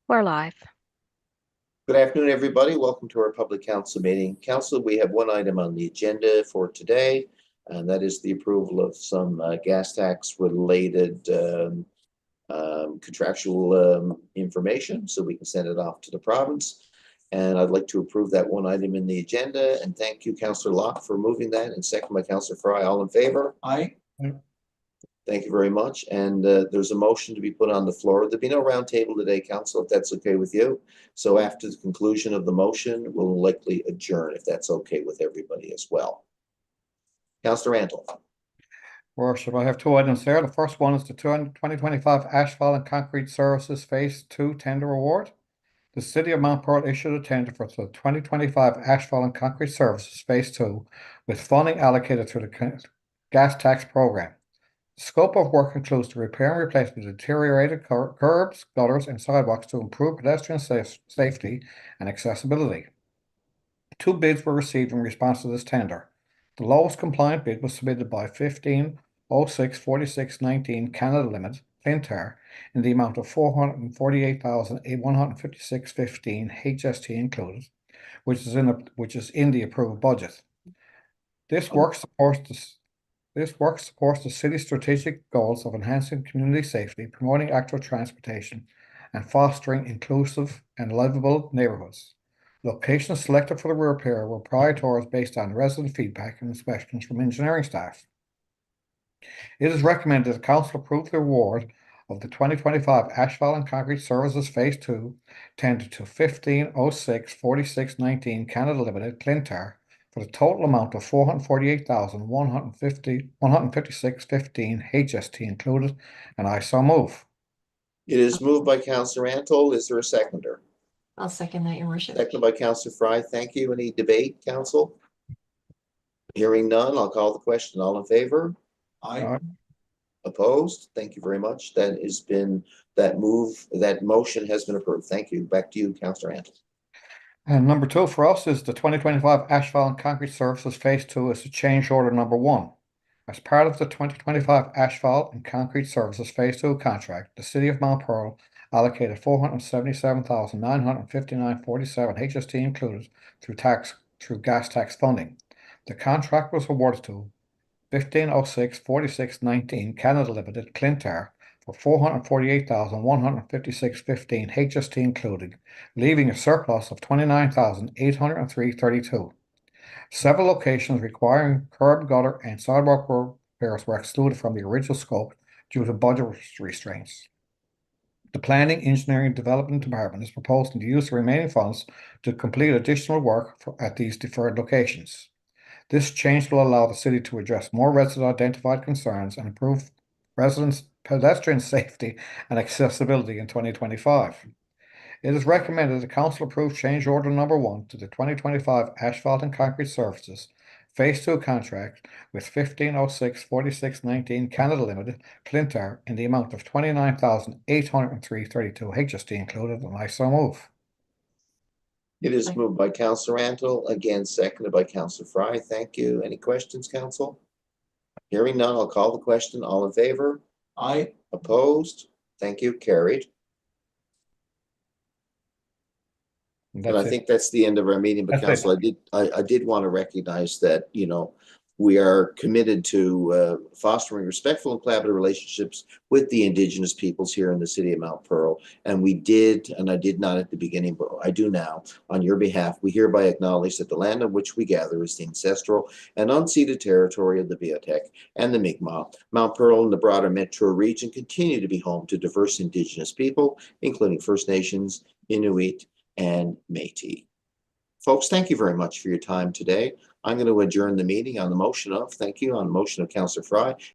We're live. Good afternoon, everybody. Welcome to our public council meeting. Council, we have one item on the agenda for today, and that is the approval of some gas tax related contractual information, so we can send it off to the province. And I'd like to approve that one item in the agenda. And thank you, Councillor Locke, for moving that, and second by Councillor Fry. All in favor? Aye. Thank you very much. And there's a motion to be put on the floor. There'll be no roundtable today, Council, if that's okay with you. So after the conclusion of the motion, we'll likely adjourn if that's okay with everybody as well. Councillor Antle. Worship, I have two items there. The first one is the 2025 Asphalt and Concrete Services Phase 2 Tender Award. The City of Mount Pearl issued a tender for the 2025 Asphalt and Concrete Services Phase 2 with funding allocated through the gas tax program. The scope of work includes the repair and replacement of deteriorated curbs, gutters, and sidewalks to improve pedestrian safety and accessibility. Two bids were received in response to this tender. The lowest compliant bid was submitted by 15064619 Canada Limited, Clintar, in the amount of $448,156.15 HST included, which is in the approved budget. This work supports the city's strategic goals of enhancing community safety, promoting active transportation, and fostering inclusive and livable neighborhoods. Locations selected for the repair were prioritized based on resident feedback and inspections from engineering staff. It is recommended the council approve the award of the 2025 Asphalt and Concrete Services Phase 2 tender to 15064619 Canada Limited, Clintar, for the total amount of $448,156.15 HST included, and I so move. It is moved by Councillor Antle. Is there a seconder? I'll second that, Your Worship. Seconded by Councillor Fry. Thank you. Any debate, Council? Hearing none, I'll call the question. All in favor? Aye. Opposed? Thank you very much. That motion has been approved. Thank you. Back to you, Councillor Antle. And number two for us is the 2025 Asphalt and Concrete Services Phase 2 is the change order number 1. As part of the 2025 Asphalt and Concrete Services Phase 2 contract, the City of Mount Pearl allocated $477,959.47 HST included through gas tax funding. The contract was awarded to 15064619 Canada Limited, Clintar, for $448,156.15 HST included, leaving a surplus of $29,803.32. Several locations requiring curb, gutter, and sidewalk repairs were excluded from the original scope due to budget restraints. The Planning, Engineering, and Development Department is proposing to use the remaining funds to complete additional work at these deferred locations. This change will allow the city to address more resident-identified concerns and improve residents' pedestrian safety and accessibility in 2025. It is recommended the council approve change order number 1 to the 2025 Asphalt and Concrete Services Phase 2 contract with 15064619 Canada Limited, Clintar, in the amount of $29,803.32 HST included, and I so move. It is moved by Councillor Antle, again seconded by Councillor Fry. Thank you. Any questions, Council? Hearing none, I'll call the question. All in favor? Aye. Opposed? Thank you. Carried. And I think that's the end of our meeting. But Council, I did want to recognize that, we are committed to fostering respectful and collaborative relationships with the Indigenous peoples here in the city of Mount Pearl. And we did, and I did not at the beginning, but I do now, on your behalf, we hereby acknowledge that the land on which we gather is the ancestral and unceded territory of the Beothuk and the Mi'kmaq. Mount Pearl and the broader metro region continue to be home to diverse Indigenous people, including First Nations, Inuit, and Métis. Folks, thank you very much for your time today. I'm going to adjourn the meeting on the motion of, thank you, on the motion of Councillor Fry